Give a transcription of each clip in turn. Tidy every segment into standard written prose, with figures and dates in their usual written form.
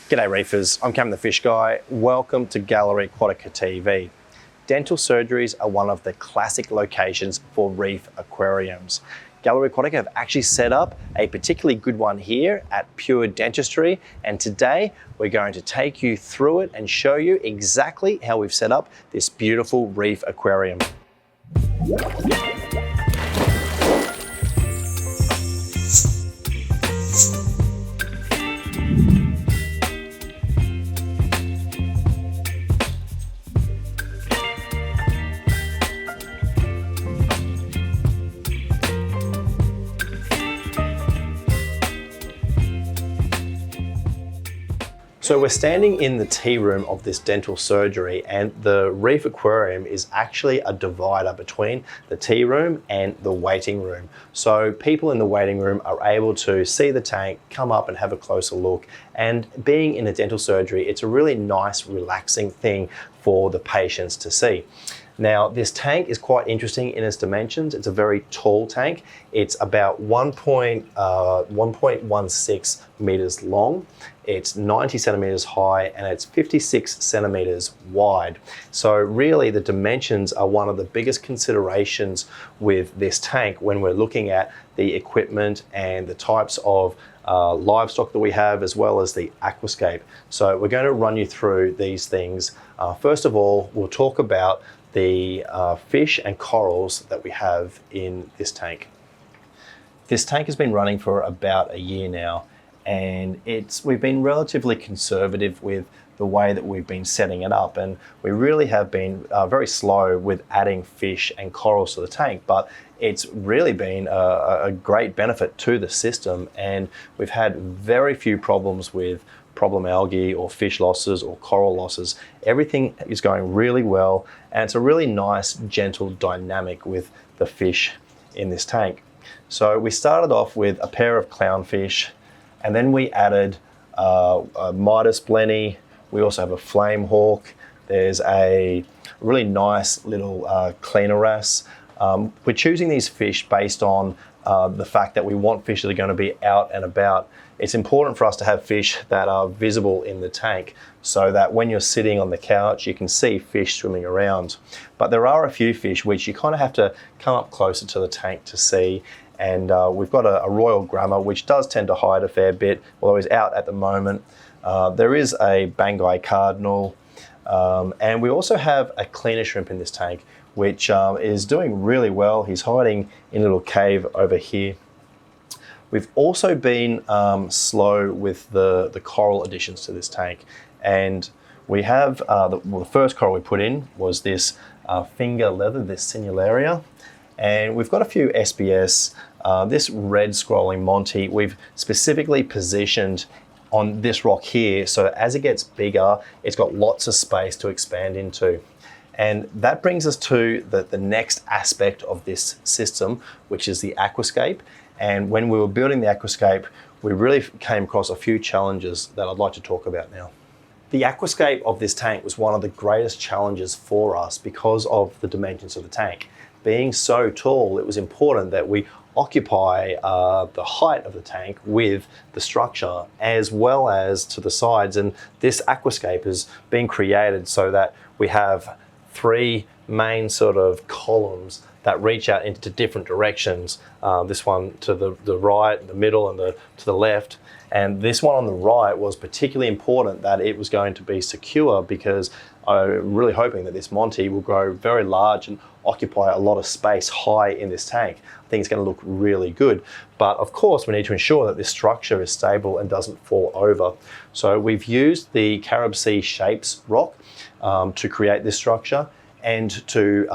G'day Reefers, I'm Cam the Fish Guy. Welcome to Gallery Aquatica TV. Dental surgeries are one of the classic locations for reef aquariums. Gallery Aquatica have actually set up a particularly good one here at Pure Dentistry, and today we're going to take you through it and show you exactly how we've set up this beautiful reef aquarium. So we're standing in the tea room of this dental surgery, and the reef aquarium is actually a divider between the tea room and the waiting room. So people in the waiting room are able to see the tank, come up and have a closer look. And being in a dental surgery, it's a really nice, relaxing thing for the patients to see. Now, this tank is quite interesting in its dimensions. It's a very tall tank. It's about 1.16 meters long. It's 90 centimeters high and it's 56 centimeters wide. So really the dimensions are one of the biggest considerations with this tank when we're looking at the equipment and the types of livestock that we have, as well as the aquascape. So we're going to run you through these things. First of all, we'll talk about the fish and corals that we have in this tank. This tank has been running for about a year now, and we've been relatively conservative with the way that we've been setting it up, and we really have been very slow with adding fish and corals to the tank, but it's really been a great benefit to the system, and we've had very few problems with problem algae or fish losses or coral losses. Everything is going really well, and it's a really nice, gentle dynamic with the fish in this tank. So we started off with a pair of clownfish, and then we added a Midas blenny. We also have a flame hawk. There's a really nice little cleaner wrasse. We're choosing these fish based on the fact that we want fish that are going to be out and about. It's important for us to have fish that are visible in the tank so that when you're sitting on the couch, you can see fish swimming around. But there are a few fish which you kind of have to come up closer to the tank to see. And we've got a royal grummer, which does tend to hide a fair bit, although he's out at the moment. There is a Banggai cardinal, and we also have a cleaner shrimp in this tank, which is doing really well. He's hiding in a little cave over here. We've also been slow with the coral additions to this tank, and we have the first coral we put in was this finger leather, this Sinularia, and we've got a few SBS. This red scrolling Monty we've specifically positioned on this rock here, so as it gets bigger, it's got lots of space to expand into. And that brings us to the next aspect of this system, which is the aquascape. And when we were building the aquascape, we really came across a few challenges that I'd like to talk about now. The aquascape of this tank was one of the greatest challenges for us because of the dimensions of the tank. Being so tall, it was important that we occupy the height of the tank with the structure as well as to the sides. And this aquascape has been created so that we have three main sort of columns that reach out into different directions. This one to the right, the middle, and to the left. And this one on the right was particularly important that it was going to be secure, because I'm really hoping that this Monty will grow very large and occupy a lot of space high in this tank. I think it's going to look really good. But of course, we need to ensure that this structure is stable and doesn't fall over. So we've used the Carib Sea Shapes rock to create this structure, and to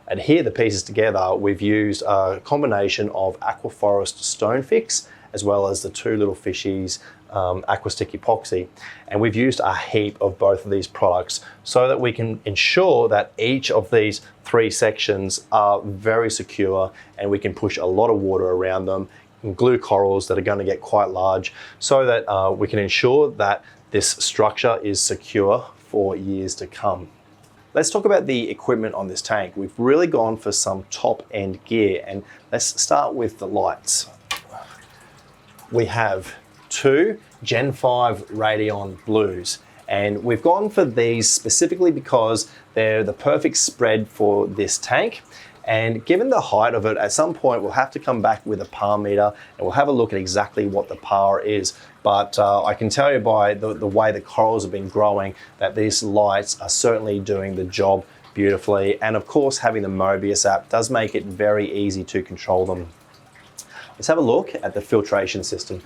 adhere the pieces together, we've used a combination of Aquaforest Stone Fix as well as the two little fishies Aquastic epoxy. And we've used a heap of both of these products so that we can ensure that each of these three sections are very secure, and we can push a lot of water around them and glue corals that are going to get quite large, so that we can ensure that this structure is secure for years to come. Let's talk about the equipment on this tank. We've really gone for some top-end gear, and let's start with the lights. We have two Gen 5 Radion Blues. And we've gone for these specifically because they're the perfect spread for this tank. And given the height of it, at some point we'll have to come back with a par meter and we'll have a look at exactly what the par is. But I can tell you by the way the corals have been growing that these lights are certainly doing the job beautifully. And of course, having the Mobius app does make it very easy to control them. Let's have a look at the filtration system.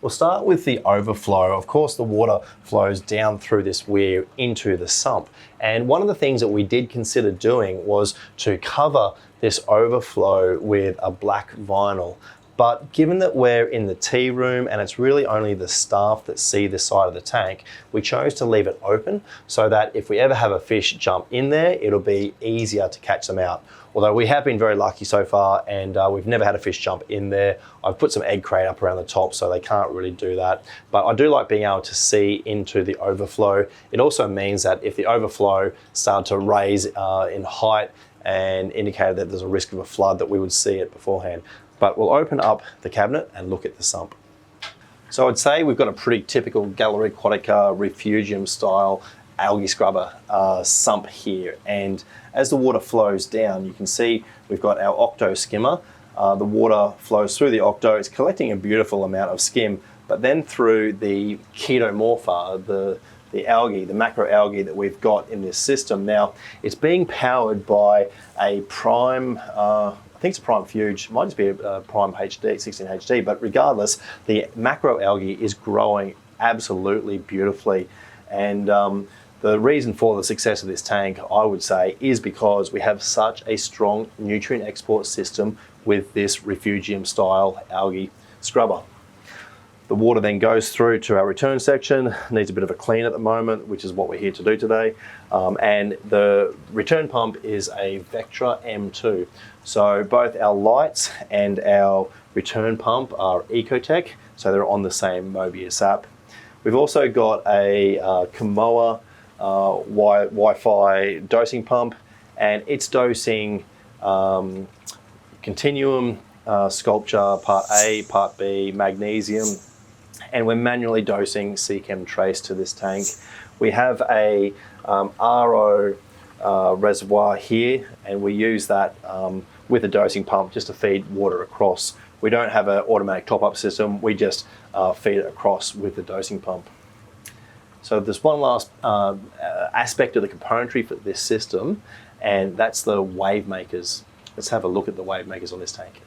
We'll start with the overflow. Of course, the water flows down through this weir into the sump. And one of the things that we did consider doing was to cover this overflow with a black vinyl. But given that we're in the tea room and it's really only the staff that see this side of the tank, we chose to leave it open so that if we ever have a fish jump in there, it'll be easier to catch them out. Although we have been very lucky so far and we've never had a fish jump in there. I've put some egg crate up around the top so they can't really do that. But I do like being able to see into the overflow. It also means that if the overflow started to raise in height and indicated that there's a risk of a flood, that we would see it beforehand. But we'll open up the cabinet and look at the sump. So I'd say we've got a pretty typical Gallery Aquatica refugium style algae scrubber sump here. And as the water flows down, you can see we've got our octo skimmer. The water flows through the octo. It's collecting a beautiful amount of skim, but then through the chetomorpha, the algae, the macroalgae that we've got in this system. Now, it's being powered by a prime, I think it's a prime fuge, might just be a prime HD, 16 HD, but regardless, the macroalgae is growing absolutely beautifully. And the reason for the success of this tank, I would say, is because we have such a strong nutrient export system with this refugium style algae scrubber. The water then goes through to our return section, needs a bit of a clean at the moment, which is what we're here to do today. And the return pump is a Vectra M2. So both our lights and our return pump are Ecotech, so they're on the same Mobius app. We've also got a Kamoa Wi-Fi dosing pump, and it's dosing continuum, sculpture, part A, part B, magnesium, and we're manually dosing Seachem Trace to this tank. We have a RO reservoir here, and we use that with a dosing pump just to feed water across. We don't have an automatic top-up system, we just feed it across with the dosing pump. So there's one last aspect of the componentry for this system, and that's the wave makers. Let's have a look at the wave makers on this tank.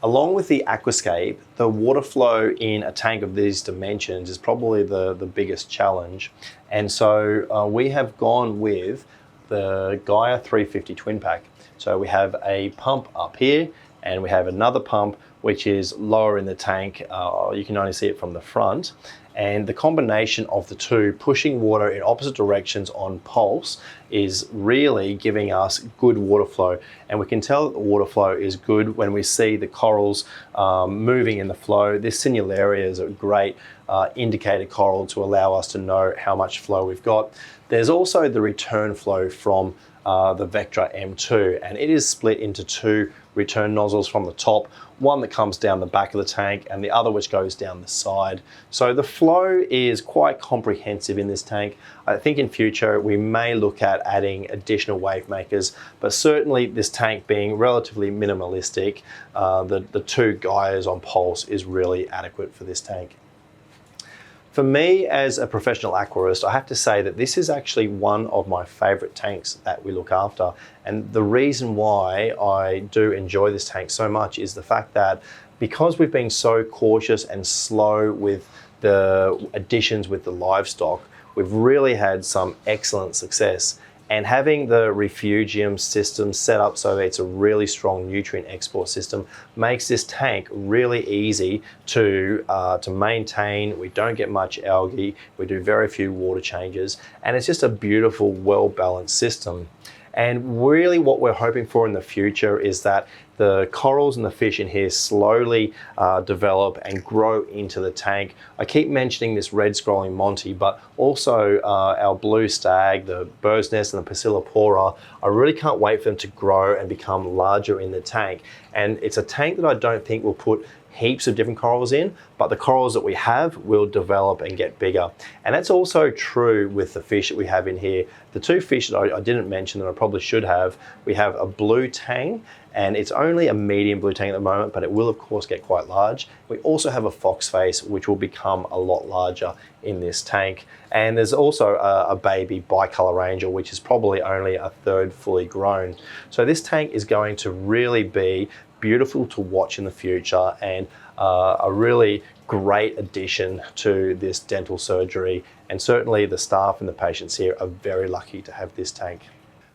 Along with the Aquascape, the water flow in a tank of these dimensions is probably the biggest challenge. And so we have gone with the Gaia 350 twin pack. So we have a pump up here and we have another pump which is lower in the tank. You can only see it from the front. And the combination of the two, pushing water in opposite directions on pulse, is really giving us good water flow. And we can tell that the water flow is good when we see the corals moving in the flow. This Signalaria is a great indicator coral to allow us to know how much flow we've got. There's also the return flow from the Vectra M2, and it is split into two return nozzles from the top, one that comes down the back of the tank and the other which goes down the side. So the flow is quite comprehensive in this tank. I think in future we may look at adding additional wave makers, but certainly this tank being relatively minimalistic, the two Gaias on pulse is really adequate for this tank. For me, as a professional aquarist, I have to say that this is actually one of my favorite tanks that we look after. And the reason why I do enjoy this tank so much is the fact that because we've been so cautious and slow with the additions with the livestock, we've really had some excellent success. And having the refugium system set up so that it's a really strong nutrient export system makes this tank really easy to maintain. We don't get much algae, we do very few water changes, and it's just a beautiful, well-balanced system. And really what we're hoping for in the future is that the corals and the fish in here slowly develop and grow into the tank. I keep mentioning this red scrolling Monty, but also our blue stag, the bird's nest and the Pasillipora. I really can't wait for them to grow and become larger in the tank. And it's a tank that I don't think will put heaps of different corals in, but the corals that we have will develop and get bigger. And that's also true with the fish that we have in here. The two fish that I didn't mention that I probably should have, we have a blue tang, and it's only a medium blue tang at the moment, but it will of course get quite large. We also have a fox face, which will become a lot larger in this tank. And there's also a baby bicolor angel, which is probably only a third fully grown. So this tank is going to really be beautiful to watch in the future, and a really great addition to this dental surgery. And certainly the staff and the patients here are very lucky to have this tank.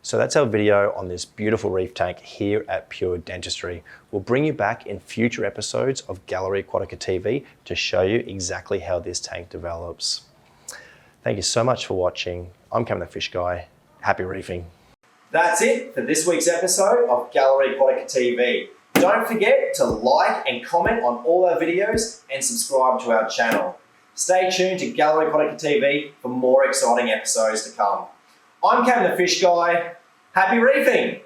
So that's our video on this beautiful reef tank here at Pure Dentistry. We'll bring you back in future episodes of Gallery Aquatica TV to show you exactly how this tank develops. Thank you so much for watching. I'm Cameron the Fish Guy. Happy reefing. That's it for this week's episode of Gallery Aquatica TV. Don't forget to like and comment on all our videos and subscribe to our channel. Stay tuned to Gallery Aquatica TV for more exciting episodes to come. I'm Cameron the Fish Guy. Happy reefing!